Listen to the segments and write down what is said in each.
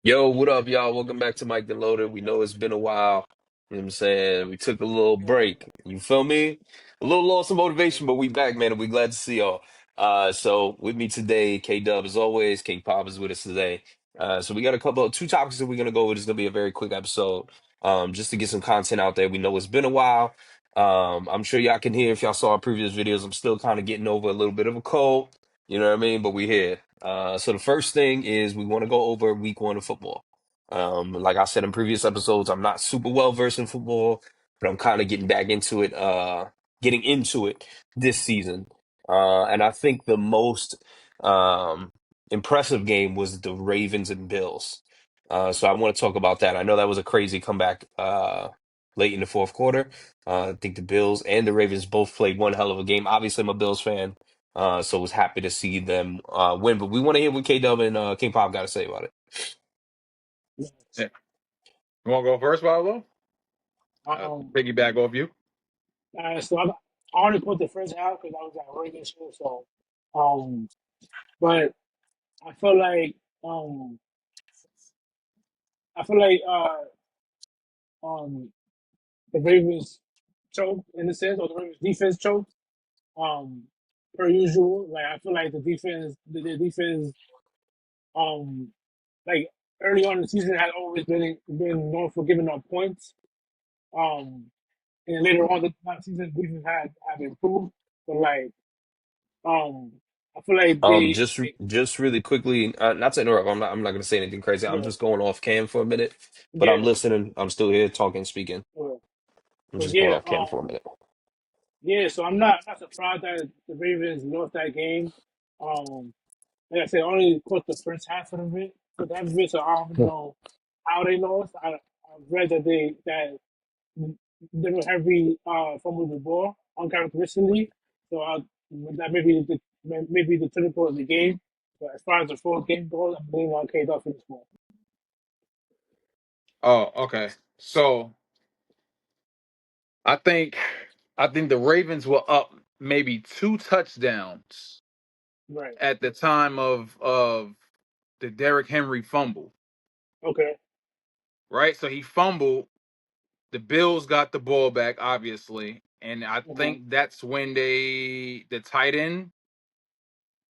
Yo, what up, y'all? Welcome back to Mike and Loaded. We know it's been a while. You know what I'm saying? We took a little break. You feel me? A little loss of motivation, but we back, man, and we glad to see y'all. So with me today, K Dub as always. King Pop is with us today. So we got two topics that we're gonna go with. It's gonna be a very quick episode. Just to get some content out there. We know it's been a while. I'm sure y'all can hear if y'all saw our previous videos. I'm still kind of getting over a little bit of a cold. You know what I mean? But we here. So the first thing is we want to go over week one of football. Like I said in previous episodes, I'm not super well versed in football, but I'm kind of getting into it this season. And I think the most um, impressive game was the Ravens and Bills. So I want to talk about that. I know that was a crazy comeback late in the fourth quarter. I think the Bills and the Ravens both played one hell of a game. Obviously, I'm a Bills fan. So was happy to see them win. But we want to hear what K Dub and King Pop got to say about it. Yeah. You want to go first, Pablo? Um, Piggyback off you. so I already put the first half because I was at work and shit. So, um, but I feel like um, I feel like the Ravens choked in a sense, or the Ravens defense choked. Um, per usual, like I feel like the defense, um, like early on in the season had always been known for giving up points. Um, and later on the season, defense had improved, but like um, I feel like Um, just just really quickly, not to interrupt. I'm not going to say anything crazy. I'm yeah, just going off cam for a minute, but I'm yeah, listening. I'm still here talking, speaking. yeah. I'm But just going yeah, off cam for a minute. yeah. So I'm not surprised that the Ravens lost that game. Um, like I said, only caught the first half of it. But that bit, so I don't know how they lost. I read that they were heavy fumble the ball uncharacteristically. So that maybe the turning point of the game. But as far as the full game goes, I'm leaning on K Dot for this one. Oh, okay. So I think I think the Ravens were up maybe two touchdowns Right. at the time of the Derrick Henry fumble, Okay. right? So he fumbled. The Bills got the ball back, obviously, and I Mhm. think that's when the tight end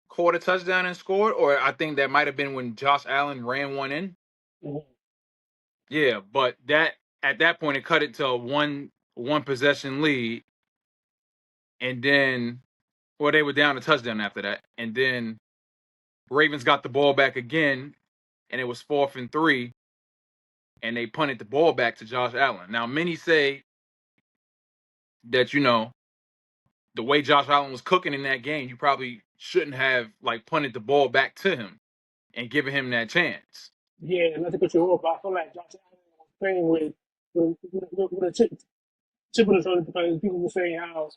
caught a touchdown and scored, or I think that might have been when Josh Allen ran one in. Mhm. Yeah, but that at that point it cut it to a one possession lead, and then well they were down a touchdown after that, and then Ravens got the ball back again, and it was 4th and 3, and they punted the ball back to Josh Allen. Now many say that the way Josh Allen was cooking in that game, you probably shouldn't have like punted the ball back to him and given him that chance. Yeah, not to cut you off, but I feel like Josh Allen was playing with a chip on his shoulder because people were saying how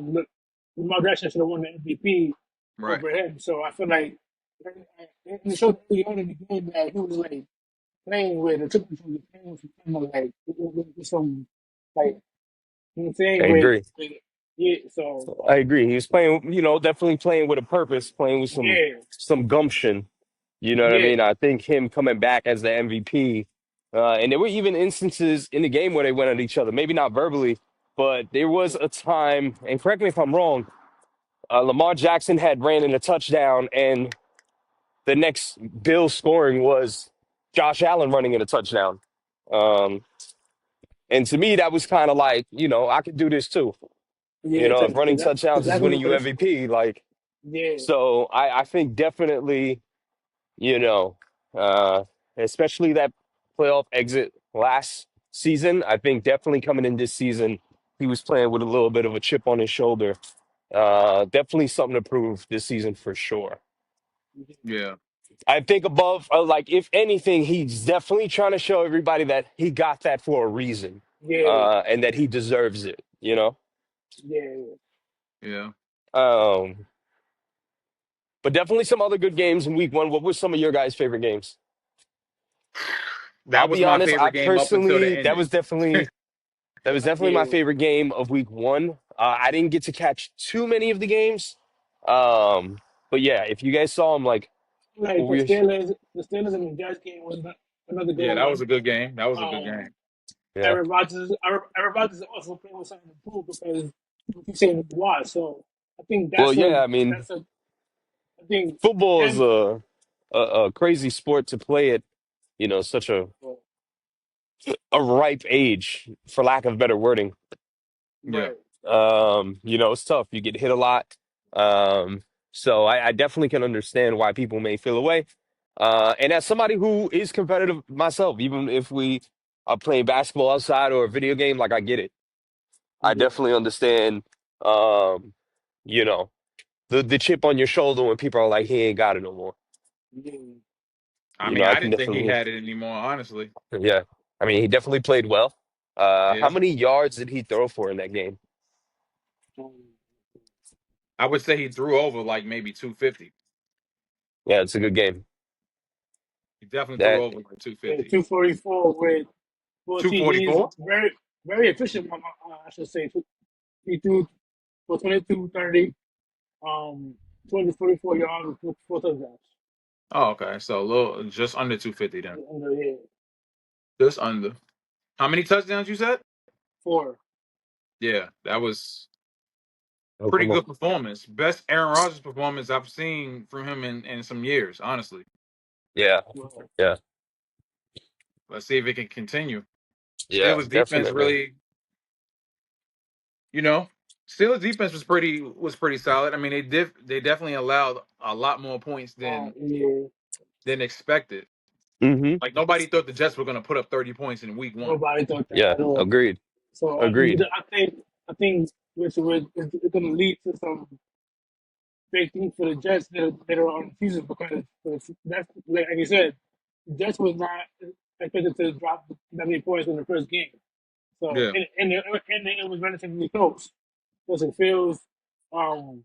look, Lamar Jackson should have won the MVP Right. over him. So I feel like it showed early on in the game that he was like playing with a chip on his shoulder, playing with some kind of like with some like you know what I'm I saying agree. with yeah. So I agree. He was playing, definitely playing with a purpose, playing with yeah, some gumption. You know what I yeah, mean? I think him coming back as the MVP, and there were even instances in the game where they went at each other. Maybe not verbally, but there was a time, and correct me if I'm wrong. Lamar Jackson had ran in a touchdown, and the next Bill scoring was Josh Allen running in a touchdown. Um, and to me, that was kind of like, I could do this too. yeah. If running That's touchdowns is exactly winning what you it. MVP, like, Yeah, so I think definitely, you know, uh, especially that playoff exit last season, I think definitely coming in this season, he was playing with a little bit of a chip on his shoulder. Definitely something to prove this season for sure. Yeah. I think above, like, if anything, he's definitely trying to show everybody that he got that for a reason, yeah, and that he deserves it. yeah. Yeah. Um, but definitely some other good games in week one. What were some of your guys' favorite games? I'll That was be my honest, I favorite game up until the personally, that was ending. definitely my Yeah, favorite game of week one. I didn't get to catch too many of the games. But yeah, if you guys saw them, like, like We the Steelers and the Jets game was another good Yeah, that was one. a good game. That was a good Um, game. yeah. Aaron Rodgers also playing with something to prove because you keep saying why. So I think Well, yeah. I mean, that's a I think football is him. a crazy sport to play at, such a ripe age, for lack of better wording. Yeah. Right. It's tough. You get hit a lot. So I definitely can understand why people may feel away. And as somebody who is competitive myself, even if we are playing basketball outside or a video game, like I get it. I Yeah. definitely understand, um, you know, the chip on your shoulder when people are like, he ain't got it no more. Yeah. I mean, I I can didn't think he definitely, had it anymore, honestly. yeah. I mean, he definitely played well. How Yeah. many yards did he throw for in that game? Um, I would say he threw over like maybe 250. Yeah, it's a good game. He definitely threw That, over like yeah, 250. 244 with 14 knees. 244? Very efficient. I should say. He threw for 22, 30, 20, 44 yards with four touchdowns. Oh, okay. So a little just under 250 then. Under yeah, Just under. How many touchdowns you said? four. Yeah, that was oh, pretty come on. good performance. Best Aaron Rodgers performance I've seen from him in some years, honestly. Yeah, Well, yeah, Let's see if it can continue. yeah, Steelers defense definitely. really, you know, Steelers defense was pretty solid. I mean, they definitely allowed a lot more points yeah, than expected. Hmm. Like nobody thought the Jets were going to put up 30 points in week 1. nobody thought that Yeah, at all. agreed. So Agreed. I think which it's going to lead to some big things for the Jets that are on the season because that's like you said, the Jets was not expected to drop that many points in the first game. So Yeah, and it was relatively close. Listen, Fields um,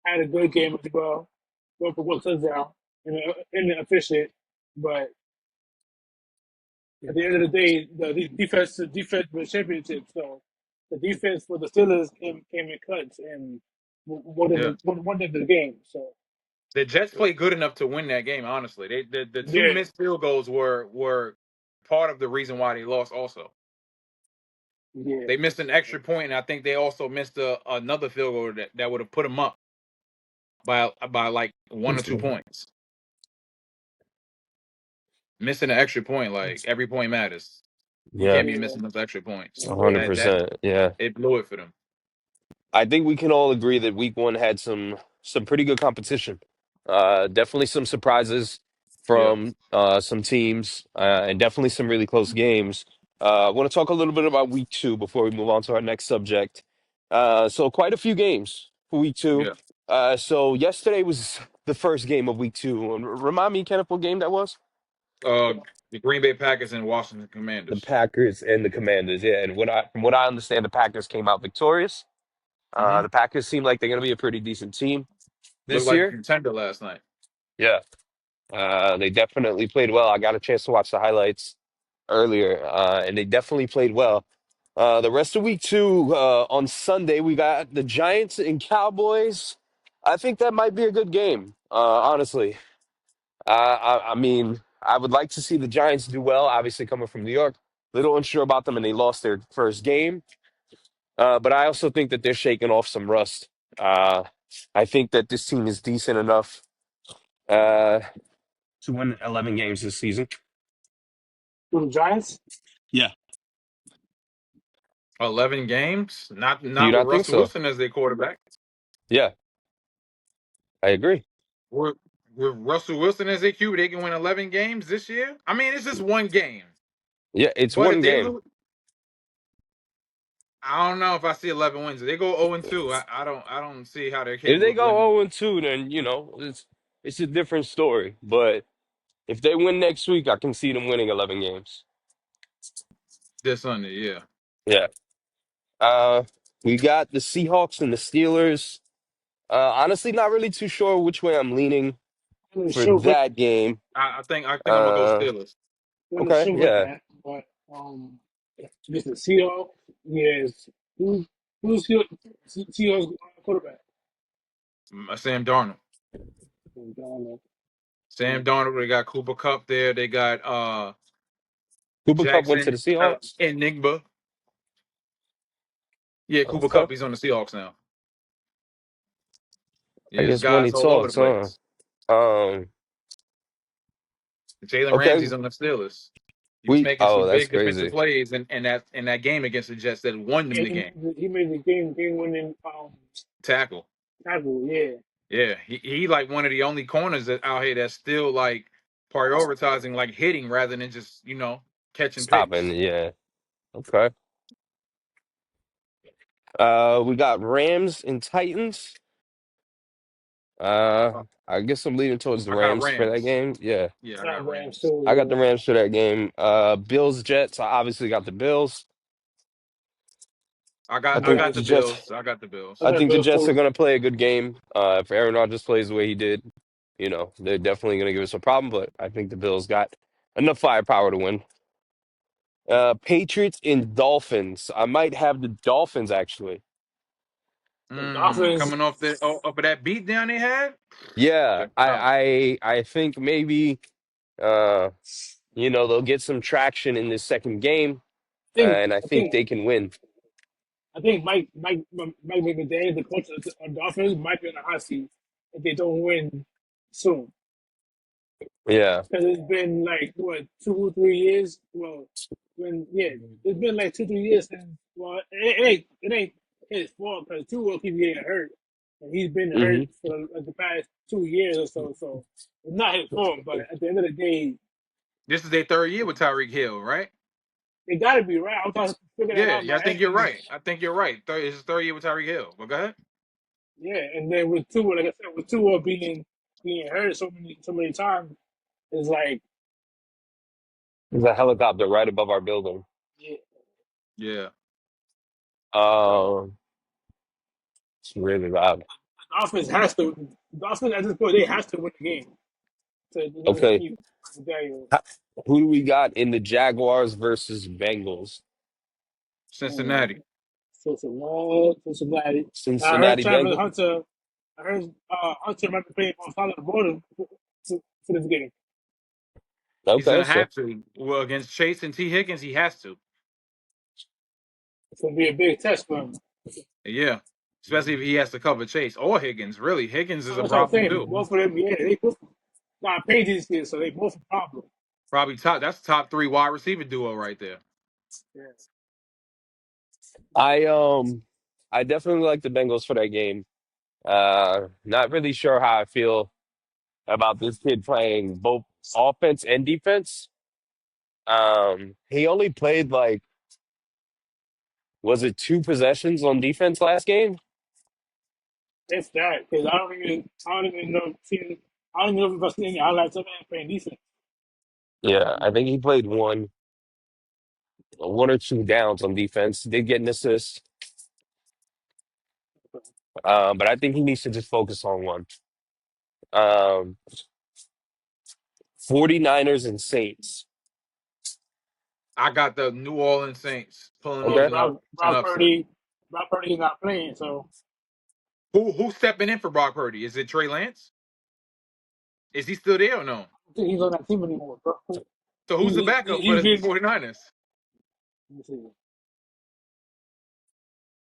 had a good game as well, going for one touchdown and efficient. But at the end of the day, the defense was championship. So the defense for the Steelers came in clutch and yeah. won the game. So The Jets played good enough to win that game. Honestly, the two yeah, missed field goals were part of the reason why they lost. Also, yeah, they missed an extra point, and I think they also missed another field goal that would have put them up by like 1 or 2 points. Missing an extra point, like every point matters. You Yeah, can't be yeah, missing those extra points, a and hundred yeah. that percent. Yeah. it blew it for them. I think we can all agree that week one had some pretty good competition. Definitely some surprises Yeah, from some teams, and definitely some really close games. I want to talk a little bit about week two before we move on to our next subject. So quite a few games for week two. yeah. So yesterday was the first game of week two. And remind me, Kenneth, what game that was? Uh, the Green Bay Packers and Washington The Commanders. Packers and the Commanders. Yeah, and from what I understand, the Packers came out victorious. Hmm. The Packers seem like they're going to be a pretty decent team Looked this like a year. contender last night. Yeah, they definitely played well. I got a chance to watch the highlights earlier, and they definitely played well. The rest of week two, on Sunday, we got the Giants and Cowboys. I think that might be a good game, honestly. I mean, I would like to see the Giants do well, obviously coming from New York. Little unsure about them, and they lost their first game. But I also think that they're shaking off some rust. Uh, I think that this team is decent enough uh, to win 11 games this season. For the Giants, Yeah. 11 games, not Do you not with not think Russell so? Wilson as their quarterback. Yeah, I agree. With, with Russell Wilson as their QB, they can win 11 games this year. I mean, it's just one game, Yeah, it's but if one they game. lose, I don't know if I see 11 wins. If they go 0-2, I don't see how they're If capable they of go winning 0-2, then it's a different story. But if they win next week, I can see them winning 11 games. this Sunday. Yeah. Yeah. Uh, we got the Seahawks and the Steelers. Honestly, not really too sure which way I'm leaning I'm not for sure what that game. I think I'm gonna go Uh, Steelers. I'm not okay, sure with yeah. that, but this is Seahawks. Yes, who's Seahawks quarterback? Sam Darnold. I don't know. Sam Darnold. They got Cooper Cup there. They got Cooper Cup went to the Jackson Seahawks. Enigma. Yeah, Cooper Okay. Cup. He's on the Seahawks now. I Yeah, there's guess guys money all over the talks, huh? place. Um, Jalen okay. Ramsey's on the Steelers. He was making Oh, some that's big defensive crazy. plays in that game against the Jets that won them Yeah, the game. he made the game winning Tackle. tackle. Yeah, Yeah, he like one of the only corners that out here that's still like prioritizing like hitting rather than just catching Stopping, picks. yeah. Okay. We got Rams and Titans. I guess I'm leaning towards the I got Rams for that Rams. game. Yeah. Yeah, I got got Rams Rams. I got too. the Rams for that game. Bills, Jets. I obviously got the Bills. I I got Yeah, I I think got got the the the Jets Bills. I got the Bills. I I got think the Bills Jets are too. gonna play a good game. If Aaron Rodgers plays the way he did, they're definitely gonna give us a problem, but I think the Bills got enough firepower to win. Patriots and Dolphins. I might have the Dolphins actually. The Dolphins. Coming off of that beat down they had. Yeah, Good stuff. I think maybe uh they'll get some traction in this second game, I think and I I think think they can win. I think Mike McDaniel, the coach of the Dolphins, might be on the hot seat if they don't win soon. Yeah. Because it's been like what 2 3 years. Well, it's been like 2 3 years since. Well, it ain't his fault because two will keep getting hurt, and he's been hurt Hmm. for like, the past 2 years or so. So it's not his fault. But at the end of the day, This is their third year with Tyreek Hill, right? it got to be right. I'm trying to figure that Yeah, out in yeah. my I think head. you're right. I think you're right. It's his third year with Tyreek Hill. But go ahead. Yeah, and then with Tua, like I said, with Tua being hurt so many times, it's like There's a helicopter right above our building. yeah, Yeah. Um, it's really loud. the offense has to. The offense at this point they have to win the game to Okay. keep Daniel. Ha- Who do we got in the Jaguars versus Bengals? Cincinnati. Cincinnati. I heard Cincinnati Travis Bengals. Hunter. I heard Hunter might be playing on solid border for this game. He's Okay, gonna so have to. Well, against Chase and T. Higgins, he has to. It's gonna be a big test for him. Yeah. Especially if he has to cover Chase or Higgins. Really, Higgins is So a that's what I'm problem saying. too. Both of them, yeah, they both got paid these kids, so they both a problem. Probably top. That's top three wide receiver duo right there. Yeah. I um I definitely like the Bengals for that game. Not really sure how I feel about this kid playing both offense and defense. He only played like, was it two possessions on defense last game? It's that because I don't even know I don't even know if I've seen any highlights of him playing decent. Yeah, I think he played one or two downs on defense. Did get an assist, but I think he needs to just focus on one. Um, 49ers and Saints. I got the New Orleans Saints pulling off Yeah, Okay. an upset. Brock Purdy is not playing, so Who's stepping in for Brock Purdy? Is it Trey Lance? Is he still there or no? I don't think he's on that team anymore, bro. So who's the backup for He's the been. 49ers? Let me see.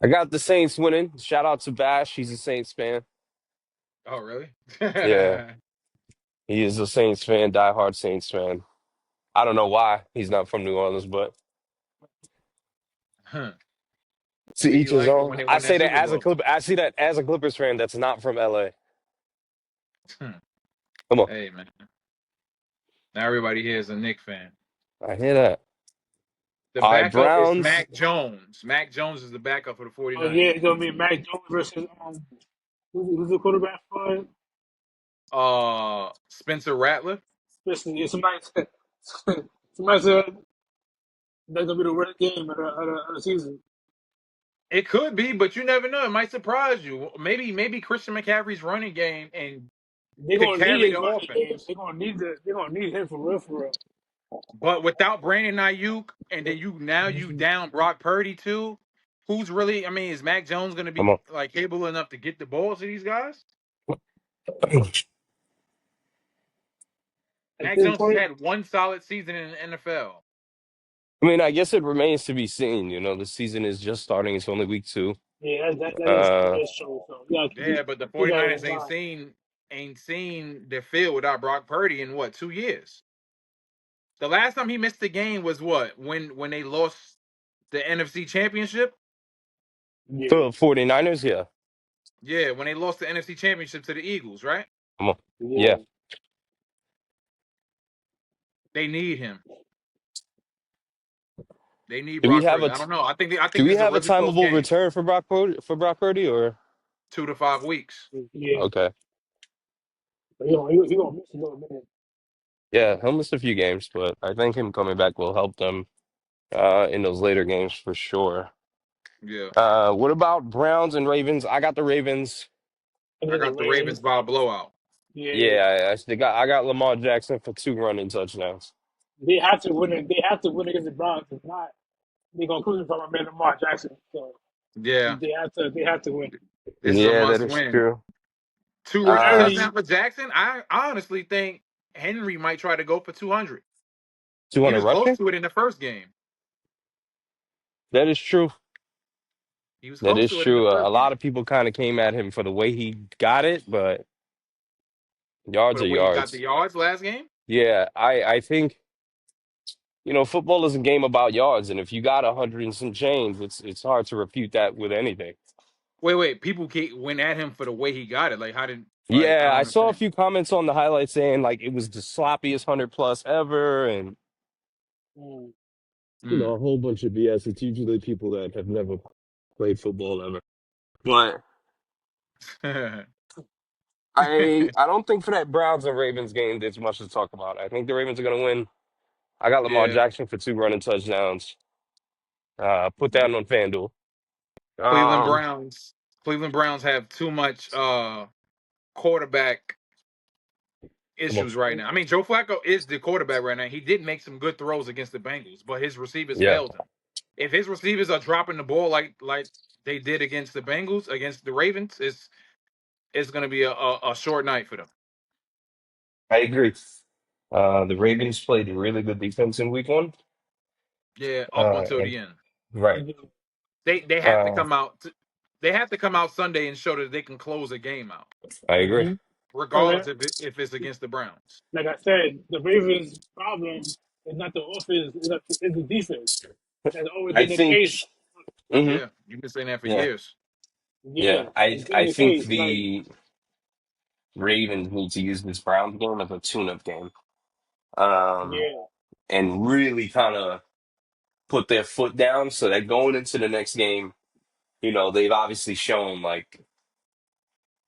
I got the Saints winning. Shout out to Bash. He's a Saints fan. Oh, really? Yeah, he is a Saints fan, diehard Saints fan. I don't know why he's not from New Orleans, but Huh. to Yeah, he each his liked it own. when they I won that say that Super as a Bowl. Clip. I see that as a Clippers fan that's not from LA. Hmm. Come on, Hey, man. Now everybody here is a Knicks fan. I hear that. The All right, backup is Browns. Mac Jones. Mac Jones is the backup for the Oh yeah, 49ers. it's gonna be Mac Jones versus who's the quarterback for it? Spencer Rattler. Listen, yeah, somebody said that's gonna be the worst game of the season. It could be, but you never know. It might surprise you. Maybe Christian McCaffrey's running game and They're could gonna need carry his the running game. offense. They're gonna need him for real, for real. But without Brandon Ayuk, and then you down Brock Purdy too. Who's really? I mean, is Mac Jones going to Come be on. like capable enough to get the balls to these guys? At Mac this Jones has point, had one solid season in the NFL. I mean, I guess it remains to be seen. You know, the season is just starting. It's only week two. yeah, that Uh, is true. So yeah, Yeah, but the keep that in 49ers mind. ain't seen the field without Brock Purdy in what, 2 years? The last time he missed the game was what? When they lost the NFC championship? Yeah, so 49ers, yeah. Yeah, when they lost the NFC championship to the Eagles, right? Come on. Yeah. yeah. They need him. They need Do we Brock have Purdy. a I t- don't know. I do think we this is a have a really close timeable game. return for Brock Purdy or 2 to 5 weeks. Yeah, okay? but he gonna miss a little bit. Yeah, he'll miss a few games, but I think him coming back will help them in those later games for sure. Yeah. What about Browns and Ravens? I got the Ravens. And I then the got the Ravens Ravens. by a blowout. Yeah, Yeah, I got Lamar Jackson for 2 running touchdowns. they have to win it. They have to win against the Browns. If not, they gonna crucify my man Lamar Jackson. So Yeah. they have to. They have to win. This is a Yeah, that must is win. true. Two And rushing Uh, touchdowns early, for Jackson. I honestly think Henry might try to go for 200. He 200 was close rushing. to it in the first game. That is true. He was That close is to it in the true. A first lot game. of people kind of came at him for the way he got it, but For yards the are way he got the yards. yards last game. Yeah, I think football is a game about yards, and if you got 100 and some change, it's hard to refute that with anything. Wait. People went at him for the way he got it. Like, how did, like, I Yeah, don't I saw a understand. few comments on the highlights saying like it was the sloppiest 100 plus ever, and mm, Mm. a whole bunch of BS. It's usually people that have never played football ever. But I don't think for that Browns and Ravens game there's much to talk about. I think the Ravens are gonna win. I got Lamar Yeah. Jackson for 2 running touchdowns. Put that on FanDuel. Cleveland Um, Browns. Cleveland Browns have too much quarterback come on. issues right now. I mean, Joe Flacco is the quarterback right now. He did make some good throws against the Bengals, but his receivers Yeah, failed him. If his receivers are dropping the ball like they did against the Bengals, against the Ravens, it's going to be a short night for them. I agree. The Ravens played really good defense in week one. Yeah, up until And the end. right. yeah, They have to Uh, come out. They have to come out Sunday and show that they can close a game out, I agree. mm-hmm. regardless if it's against the Browns. Like I said, the Ravens' problem is not the offense; it's the defense. That's always I been the think. case. Hmm. Yeah, you've been saying that for Yeah, years. Yeah, yeah. I it's been I the think case. Like, the Ravens need to use this Browns game as a tune-up game. Um, yeah, and really kind of put their foot down so that going into the next game, they've obviously shown like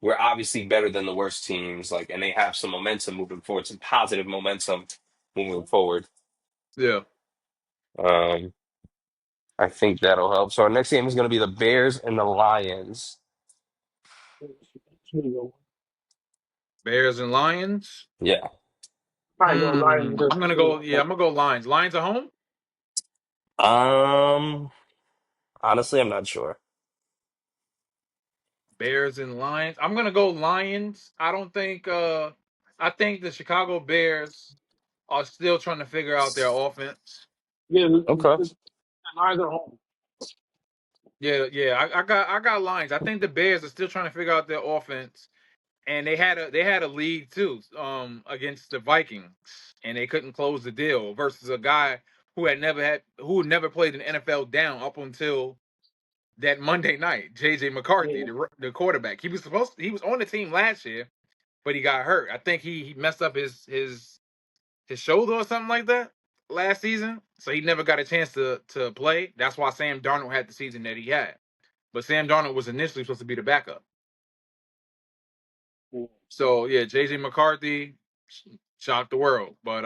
we're obviously better than the worst teams, like, and they have some momentum moving forward, some positive momentum moving forward. Yeah, Um, I think that'll help. So our next game is going to be the Bears and the Lions. it's really good. Bears and Lions. Yeah. Probably go Lions I'm just gonna go. Yeah, I'm gonna go Lions. Lions at home. Um, Honestly, I'm not sure. Bears and Lions. I'm gonna go Lions. I don't think. I think the Chicago Bears are still trying to figure out their offense. yeah. Okay. The Lions are home. Yeah. I got Lions. I think the Bears are still trying to figure out their offense, and they had a lead too, against the Vikings, and they couldn't close the deal versus a guy who had never played an NFL down up until that Monday night. JJ McCarthy, Yeah, the quarterback. He was on the team last year, but he got hurt. I think he messed up his shoulder or something like that last season, so he never got a chance to play. That's why Sam Darnold had the season that he had. But Sam Darnold was initially supposed to be the backup. yeah, So yeah, JJ McCarthy shocked the world. But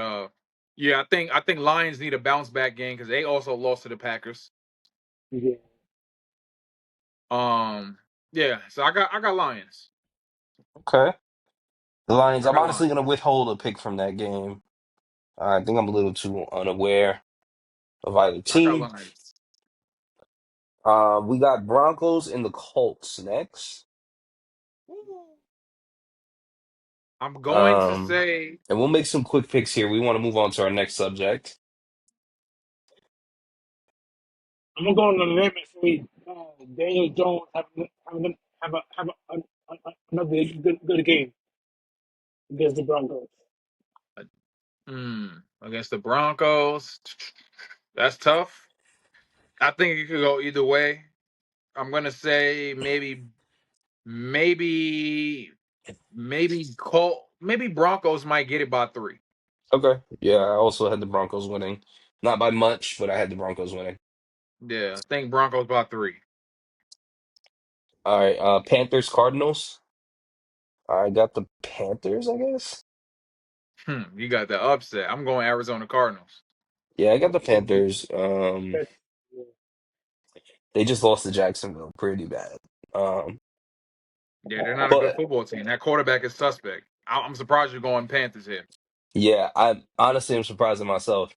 yeah, I think Lions need a bounce back game because they also lost to the Packers. yeah. Um, yeah, so I got Lions. Okay. The Lions. I I'm got honestly Lions. going to withhold a pick from that game. I think I'm a little too unaware of either I got team. Lions. We got Broncos and the Colts next. I'm going to Um, say and we'll make some quick picks here. We want to move on to our next subject. I'm gonna go on the limb and say Daniel Jones have another good game against the Broncos. against the Broncos. That's tough. I think it could go either way. I'm gonna say maybe, maybe Broncos might get it by 3. Okay. Yeah, I also had the Broncos winning. Not by much, but I had the Broncos winning. Yeah, I think Broncos by 3. All right, Panthers, Cardinals. I got the Panthers, I guess. You got the upset. I'm going Arizona Cardinals. Yeah, I got the Yeah, Panthers. that's, yeah. They just lost to Jacksonville pretty bad. Um, Yeah, they're not a good but football team. That quarterback is suspect. I'm surprised you're going Panthers here. yeah, I honestly am surprised at myself.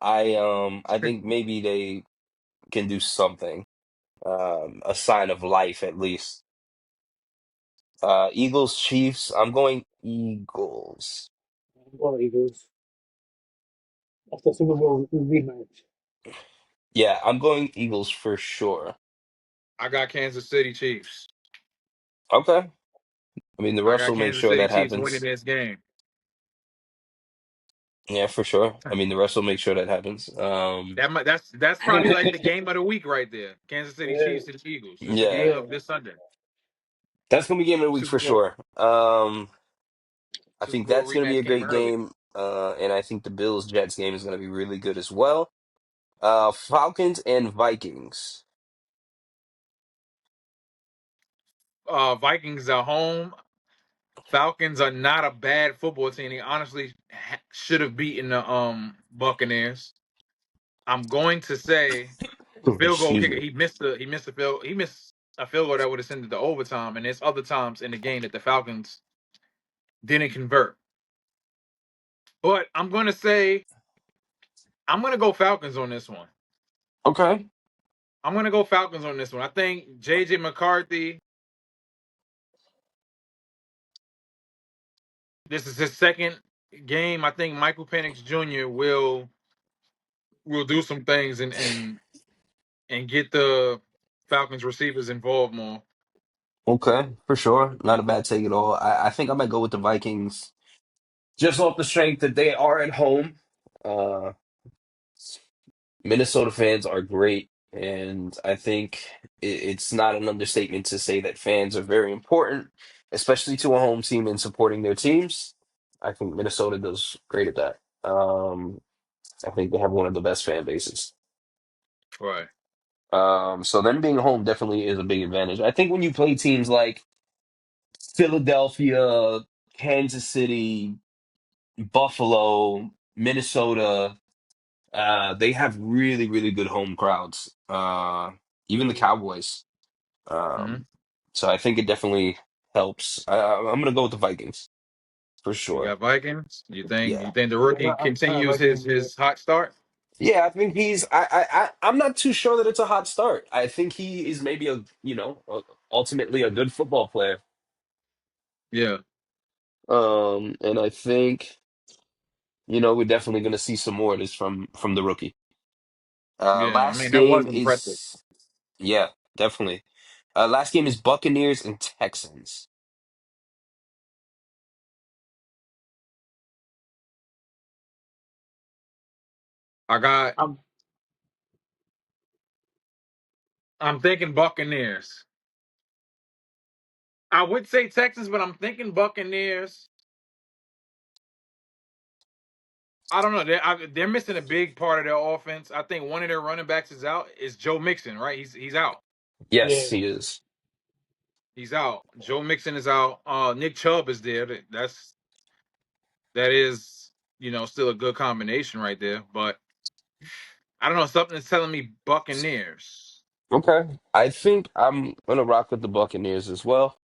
I think maybe they can do something. A sign of life at least. Eagles, Chiefs. I'm going Eagles. I'm going Eagles. That's the Super Bowl rematch. Yeah, I'm going Eagles for sure. I got Kansas City Chiefs. Okay. I mean, the I refs got will make Kansas sure City that Chiefs winning happens. this game. Yeah, for sure. I mean, the refs will make sure that happens. That's probably like the game of the week right there. Kansas City Yeah, Chiefs and Eagles. It's the game Yeah, yeah. of this Sunday. that's gonna be game of the week Super for Bowl. sure. I Super think Bowl that's gonna be rematch a came great early. game. And I think the Bills Jets game is gonna be really good as well. Falcons and Vikings. Vikings are home. Falcons are not a bad football team. They honestly should have beaten the Buccaneers. I'm going to say field goal Excuse kicker. me. He missed a field goal that would have sent it to overtime. And there's other times in the game that the Falcons didn't convert. But I'm gonna go Falcons on this one. Okay. I'm gonna go Falcons on this one. I think JJ McCarthy. This is his second game. I think Michael Penix Jr. will do some things and get the Falcons receivers involved more. Okay, for sure. Not a bad take at all. I think I might go with the Vikings just off the strength that they are at home. Uh, Minnesota fans are great, and I think it's not an understatement to say that fans are very important, especially to a home team in supporting their teams. I think Minnesota does great at that. I think they have one of the best fan bases. Right. So them being home definitely is a big advantage. I think when you play teams like Philadelphia, Kansas City, Buffalo, Minnesota, they have really, really good home crowds. Even the Cowboys. Mm-hmm. Um, so I think it definitely helps. I'm gonna go with the Vikings for You sure. got Vikings. Yeah, You think the Yeah, rookie I got continues Vikings. Yeah. his hot start? yeah. I think he's. I'm not too sure that it's a hot start. I think he is maybe ultimately a good football player. Yeah. And I think we're definitely gonna see some more of this from the rookie. Yeah. I mean Last that was game impressive. is yeah, definitely. Last game is Buccaneers and Texans. I got I'm I'm thinking Buccaneers. I would say Texans, but I'm thinking Buccaneers. I don't know. They're missing a big part of their offense. I think one of their running backs is out. Is Joe Mixon, right? He's out. Yes, yeah. he is. He's out. Joe Mixon is out. Nick Chubb is there. That is still a good combination right there. But I don't know. Something is telling me Buccaneers. Okay. I think I'm gonna rock with the Buccaneers as well.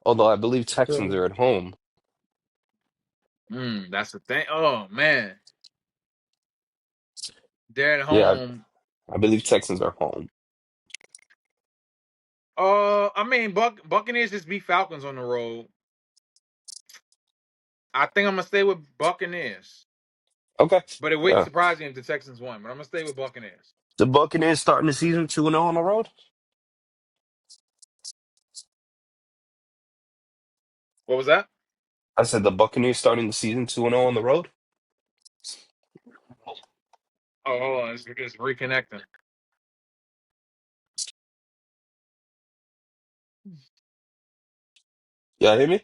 Although I believe Texans So are at home. That's the thing. Oh man, they're at Yeah, home. I believe Texans are home. I mean Buccaneers just beat Falcons on the road. I think I'm gonna stay with Buccaneers, Okay. but it wouldn't Yeah. surprise me if the Texans won. But I'm gonna stay with Buccaneers. The Buccaneers starting the season 2-0 on the road. What was that? I said the Buccaneers starting the season 2-0 on the road. Oh, hold on, it's reconnecting. Y'all hear me?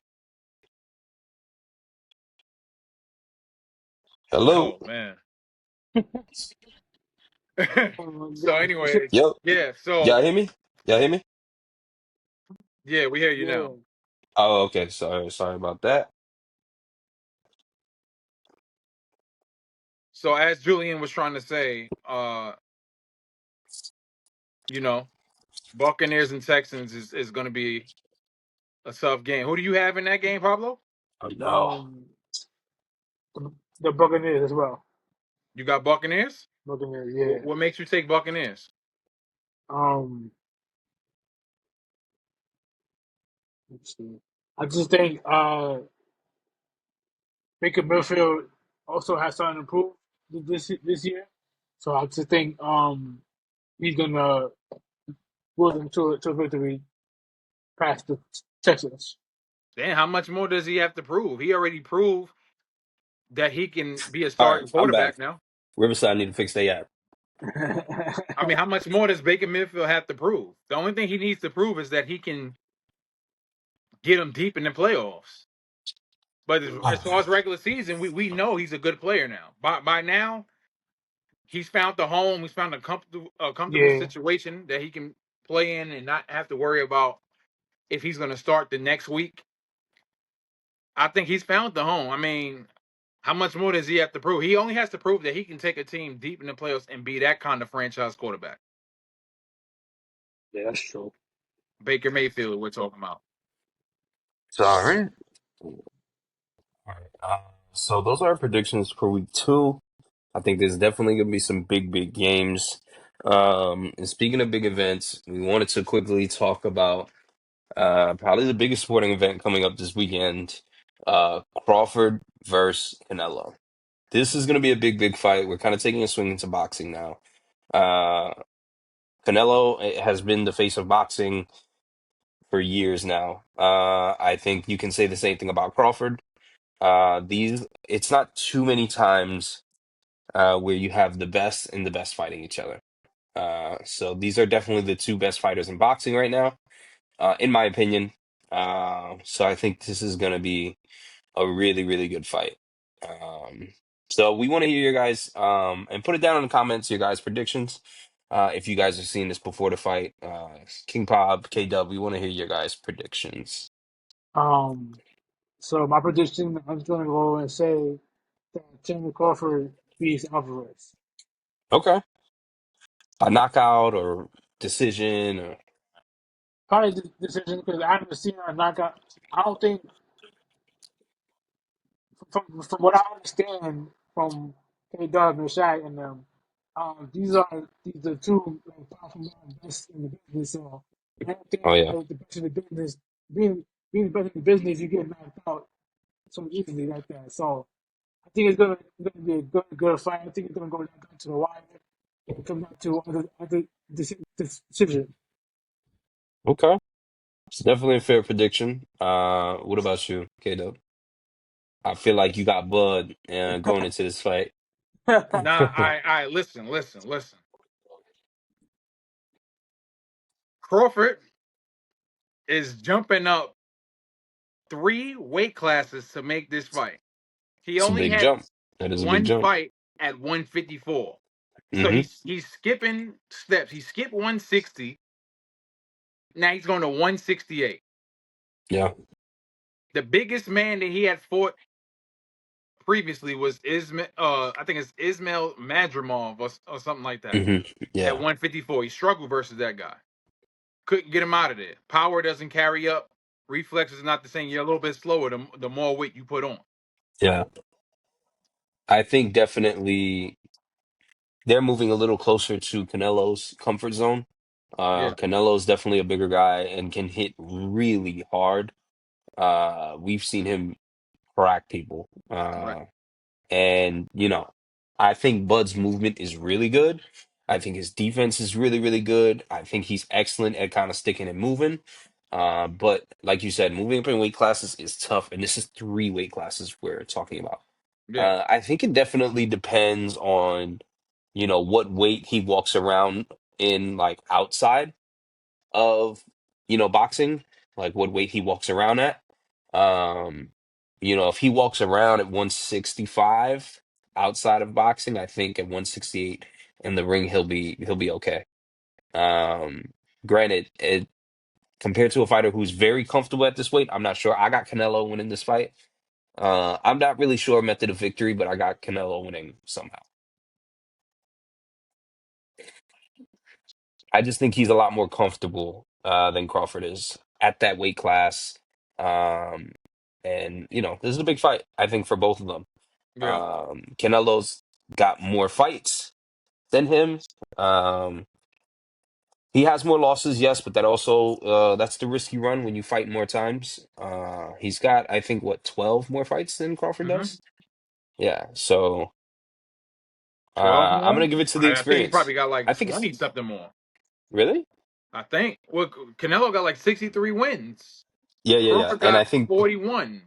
Hello. Oh man. Oh my So, God. anyways, Yo. yeah. Y'all So hear me? Y'all hear me? yeah, we hear you Yeah. now. Oh, okay. Sorry about that. So as Julian was trying to say, you know, Buccaneers and Texans is going to be a tough game. Who do you have in that game, Pablo? Oh no. Um, the Buccaneers as well. You got Buccaneers. Buccaneers, What, yeah. what makes you take Buccaneers? Um, let's see. I just think Baker Mayfield also has something to improve this year. So I just think he's gonna pull them to victory past the Texans. Then how much more does he have to prove? He already proved that he can be a All right, starting I'm back. quarterback now. Riverside need to fix their app. I mean, how much more does Baker Mayfield have to prove? The only thing he needs to prove is that he can get them deep in the playoffs. But as far as regular season, we know he's a good player now. By now, he's found the home. He's found a comfortable Yeah, situation that he can play in and not have to worry about if he's going to start the next week. I think he's found the home. I mean, how much more does he have to prove? He only has to prove that he can take a team deep in the playoffs and be that kind of franchise quarterback. yeah, that's true. Baker Mayfield, we're talking about. Sorry. All right. So those are our predictions for week 2. I think there's definitely going to be some big games. And speaking of big events, we wanted to quickly talk about probably the biggest sporting event coming up this weekend, Crawford versus Canelo. This is going to be a big fight. We're kind of taking a swing into boxing now. Uh, Canelo has been the face of boxing for years now. I think you can say the same thing about Crawford. It's not too many times where you have the best and the best fighting each other. So these are definitely the two best fighters in boxing right now, in my opinion. So I think this is going to be a really good fight. Um, so we want to hear your guys, and put it down in the comments, your guys' predictions. If you guys have seen this before the fight, King Pop, K Dub, we want to hear your guys' predictions. Um, so my prediction, I'm just gonna go and say that Terence Crawford beats Alvarez. Okay. A knockout or decision or Probably the decision because I haven't seen a knockout. I don't think from what I understand from K Dub and Shaq and them, these are two like powerful men best in the business. So I don't think oh yeah. the best in the business being the best in the business, you get knocked out so easily like that. So I think it's gonna be a good fight. I think it's gonna go down to the wire. It comes down to other decision. Okay. It's definitely a fair prediction. What about you, K Dub? I feel like you got Bud going into this fight. Nah, I listen. Crawford is jumping up 3 weight classes to make this fight. He It's a only big had jump. That is a big one jump. fight at 154. So Hmm. he's skipping steps. He skipped 160. Now he's going to 168. Yeah. The biggest man that he had fought previously was Ismail. I think it's Ismail Madrimov or something like that. Hmm. At Yeah. 154, he struggled versus that guy. Couldn't get him out of there. Power doesn't carry up. Reflexes is not the same. You're a little bit slower the more weight you put on. Yeah. I think definitely they're moving a little closer to Canelo's comfort zone. Yeah. Canelo's definitely a bigger guy and can hit really hard. We've seen him crack people. Right. And I think Bud's movement is really good. I think his defense is really, really good. I think he's excellent at kind of sticking and moving. But like you said, moving up in weight classes is tough, and this is three weight classes we're talking about. Yeah. I think it definitely depends on, what weight he walks around in, like outside of, boxing, like what weight he walks around at. Um, if he walks around at 165 outside of boxing, I think at 168 in the ring he'll be okay. Um, Granted, compared to a fighter who's very comfortable at this weight, I'm not sure. I got Canelo winning this fight. I'm not really sure method of victory, but I got Canelo winning somehow. I just think he's a lot more comfortable than Crawford is at that weight class. Um, and this is a big fight, I think, for both of them. Yeah. Canelo's got more fights than him. Um, he has more losses, yes, but that's the risk you run when you fight more times. He's got, I think, what, 12 more fights than Crawford Mm-hmm. does? Yeah, so 12 I'm more. gonna give it to the I think he experience. probably got I like think it's 20 something more. really, I think. Well, Canelo got like 63 wins. yeah, yeah, yeah, Crawford and I got think 41.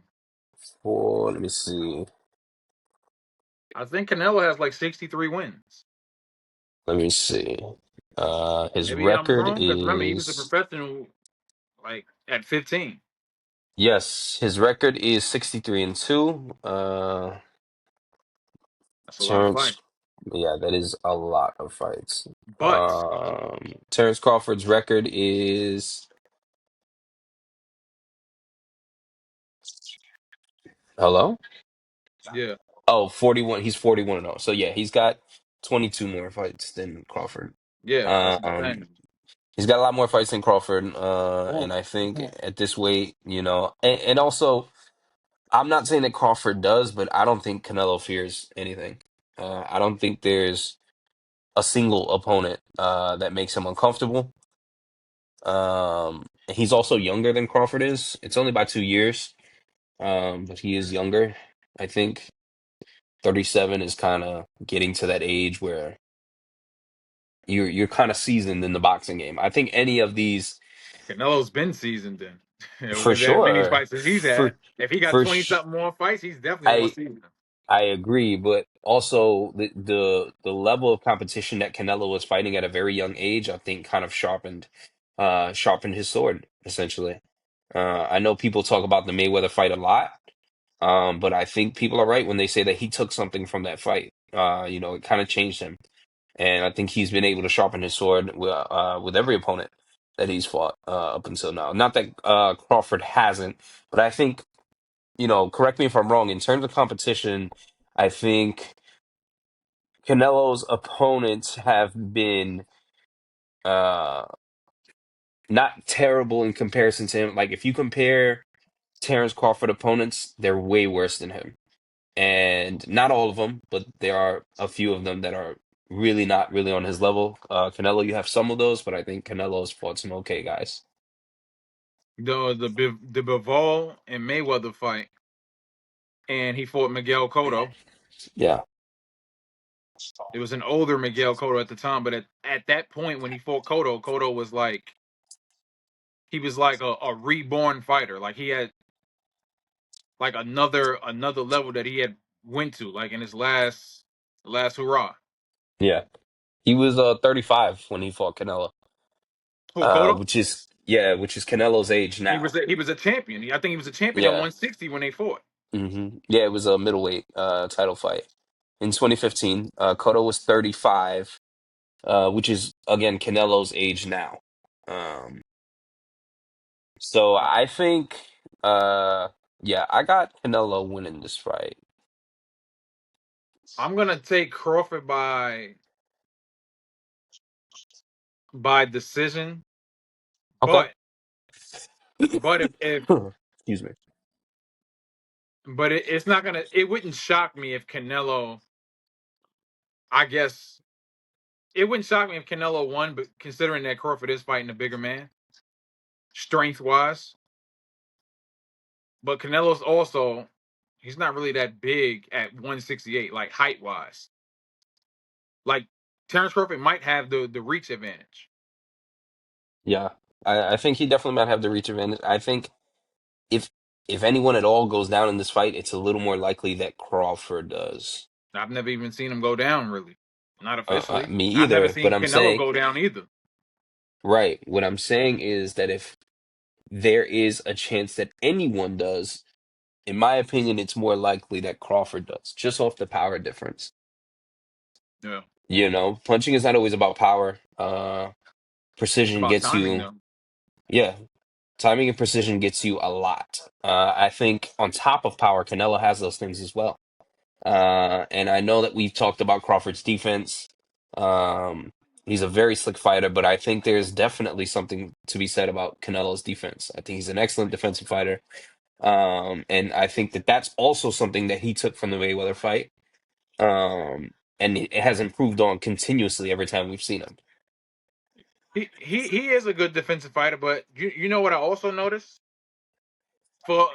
let me see, I think Canelo has like 63 wins. let me see. His Maybe I'm record wrong because remember he was a is professional like at 15. yes, his record is 63-2. That's a lot of Terrence, fights. yeah, that is a lot of fights. But Terrence Crawford's record is hello? yeah, Oh, 41. He's 41-0. So yeah, he's got 22 more fights than Crawford. yeah, that's Um, insane. he's got a lot more fights than Crawford. And Damn. I think Damn. at this weight, and also I'm not saying that Crawford does, but I don't think Canelo fears anything. I don't think there's a single opponent that makes him uncomfortable. He's also younger than Crawford is. It's only by 2 years, but he is younger. I think 37 is kind of getting to that age where you're kind of seasoned in the boxing game. I think any of these, Canelo's been seasoned then for with as many sure, fights as he's had. If he got for 20 sh- something more fights, he's definitely more I seasoned. I agree, but also the level of competition that Canelo was fighting at a very young age, I think, kind of sharpened his sword essentially. I know people talk about the Mayweather fight a lot, but I think people are right when they say that he took something from that fight. It kind of changed him, and I think he's been able to sharpen his sword with every opponent that he's fought up until now. Not that Crawford hasn't, but I think correct me if I'm wrong. In terms of competition, I think Canelo's opponents have been uh, not terrible in comparison to him. Like if you compare Terence Crawford opponents, they're way worse than him. And not all of them, but there are a few of them that are really not really on his level. Canelo, you have some of those, but I think Canelo's fought some okay guys. The Bivol and Mayweather fight, and he fought Miguel Cotto. Yeah, It was an older Miguel Cotto at the time, but at that point when he fought Cotto, Cotto was like he was like a reborn fighter. Like he had like another level that he had went to, like in his last hurrah. yeah. He was 35 when he fought Canelo, Who Cotto? which is Canelo's age now. He was a champion. I think he was a champion at Yeah. 160 when they fought. Yeah, it was a middleweight title fight in 2015. Cotto was 35, which is again Canelo's age now. Um, so I think, yeah, I got Canelo winning this fight. I'm gonna take Crawford by decision, Okay. but if Excuse me. it's not gonna it wouldn't shock me if Canelo. I guess it wouldn't shock me if Canelo won, but considering that Crawford is fighting a bigger man, strength wise, but Canelo's also he's not really that big at 168, like height wise. Like Terence Crawford might have the reach advantage. Yeah, I think he definitely might have the reach advantage. I think if if anyone at all goes down in this fight, it's a little more likely that Crawford does. I've never even seen him go down really, not officially. Me I've never either, but seen I'm Canelo saying go down either. right. What I'm saying is that if there is a chance that anyone does, in my opinion, it's more likely that Crawford does, just off the power difference. Yeah, You know, punching is not always about power. it's Precision about gets timing you, though. yeah, timing and precision gets you a lot. I think on top of power, Canelo has those things as well. And I know that we've talked about Crawford's defense. Um, he's a very slick fighter, but I think there's definitely something to be said about Canelo's defense. I think he's an excellent defensive fighter. And I think that that's also something that he took from the Mayweather fight. And it has improved on continuously every time we've seen him. He is a good defensive fighter, but you know what I also noticed for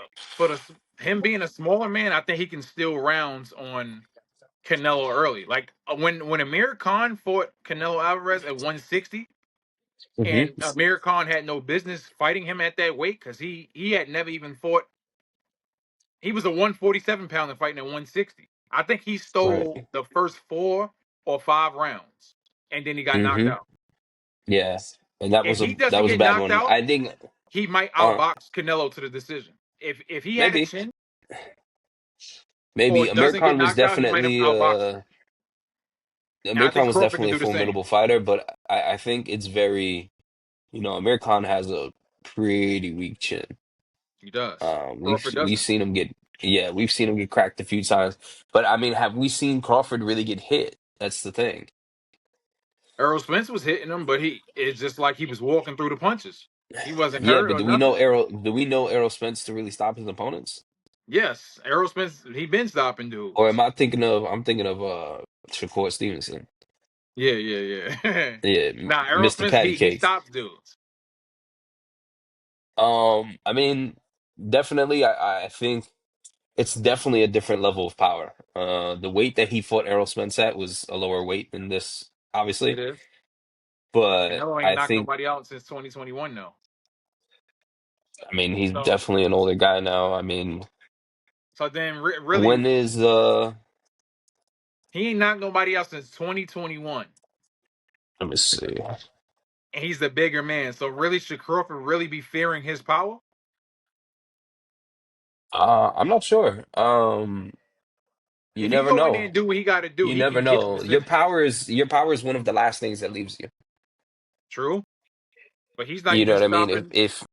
him being a smaller man, I think he can steal rounds on Canelo early. Like when Amir Khan fought Canelo Alvarez at 160, Hmm. and Amir Khan had no business fighting him at that weight because he had never even fought. He was a 147 pounder fighting at 160. I think he stole Right. the first 4 or 5 rounds, and then he got knocked Hmm. out. Yeah. And If he that doesn't was a get bad knocked one. out, I think he might uh outbox Canelo to the decision. If he had a maybe chin or maybe Amir doesn't get Khan was knocked out, he might have definitely outboxed him. And I think Crawford can a do the same. formidable fighter, but I think it's very, Amir Khan has a pretty weak chin. He does. Crawford We've doesn't. seen him get, yeah, we've seen him get cracked a few times. But I mean, have we seen Crawford really get hit? That's the thing. Errol Spence was hitting him, but it's just like he was walking through the punches. He wasn't Yeah, hurt but or nothing. Do we know Errol Spence to really stop his opponents? Yes, Errol Spence, he been stopping Or am dudes. I thinking of I'm thinking of Shakur Stevenson. Yeah, yeah, yeah. Yeah, Nah, Errol Mr. Spence, Patty he Cakes. stops dudes. I mean, definitely I think it's definitely a different level of power. The weight that he fought Errol Spence at was a lower weight than this, It obviously. is. But Canelo ain't I knocked think, nobody out since 2021 though. I mean, he's So definitely an older guy now. I mean, so then when really is he ain't knocked nobody out since 2021. let me see. And he's the bigger man. So really should Crawford really be fearing his power? I'm not sure. You If he never go in there know. and do what he got to do, You he never can get the know. decision. Your power is one of the last things that leaves you. True, but he's not You know even what I mean? stopping.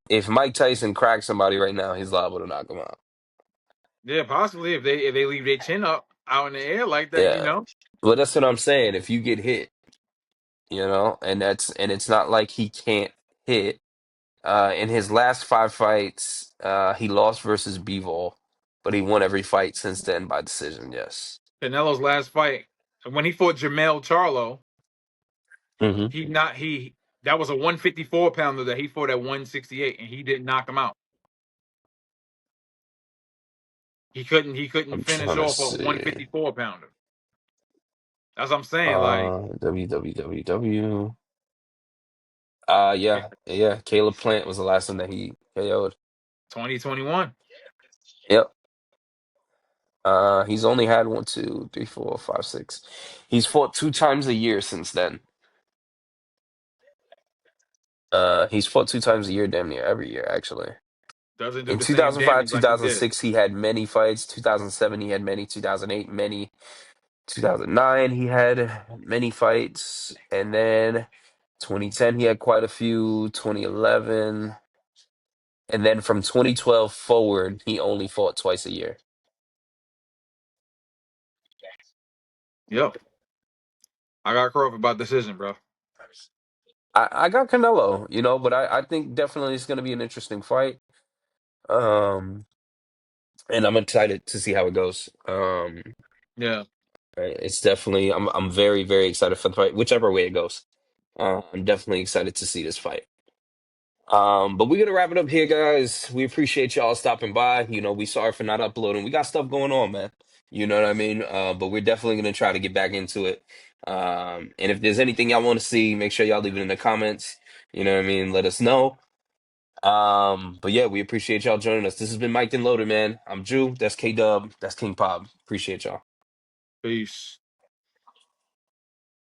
If Mike Tyson cracks somebody right now, he's liable to knock him out. Yeah, possibly if they leave their chin up out in the air like that, you Yeah. know. Well, that's what I'm saying. If you get hit, and it's not like he can't hit. In his last 5 fights, he lost versus Bivol, but he won every fight since then by decision. Yes. Canelo's last fight when he fought Jamel Charlo, Hmm. he not he that was a 154 pounder that he fought at 168, and he didn't knock him out. He couldn't I'm finish trying to off a see. 154 pounder. That's what I'm saying. Like www. Yeah. Caleb Plant was the last one that he KO'd. 2021 Yep. He's only had one, two, three, four, five, six. He's fought 2 times a year since then. He's fought 2 times a year, damn near every year, actually. doesn't do In the same 2005, damage like he did. 2006, he had many fights. 2007, he had many. 2008, many. 2009, he had many fights. And then 2010, he had quite a few. 2011. And then from 2012 forward, he only fought twice a year. Yep, I got Crawford by decision, bro. I got Canelo, but I think definitely it's going to be an interesting fight. Um, and I'm excited to see how it goes. Yeah, Right, it's definitely I'm very very excited for the fight, whichever way it goes. I'm definitely excited to see this fight. But we're gonna wrap it up here, guys. We appreciate y'all stopping by. We sorry for not uploading. We got stuff going on, man. You know what I mean? But we're definitely gonna try to get back into it. And if there's anything y'all want to see, make sure y'all leave it in the comments. You know what I mean? Let us know. But yeah, we appreciate y'all joining us. This has been Mike and Loaded, man. I'm Drew. That's K Dub. That's King Pop. Appreciate y'all. Peace.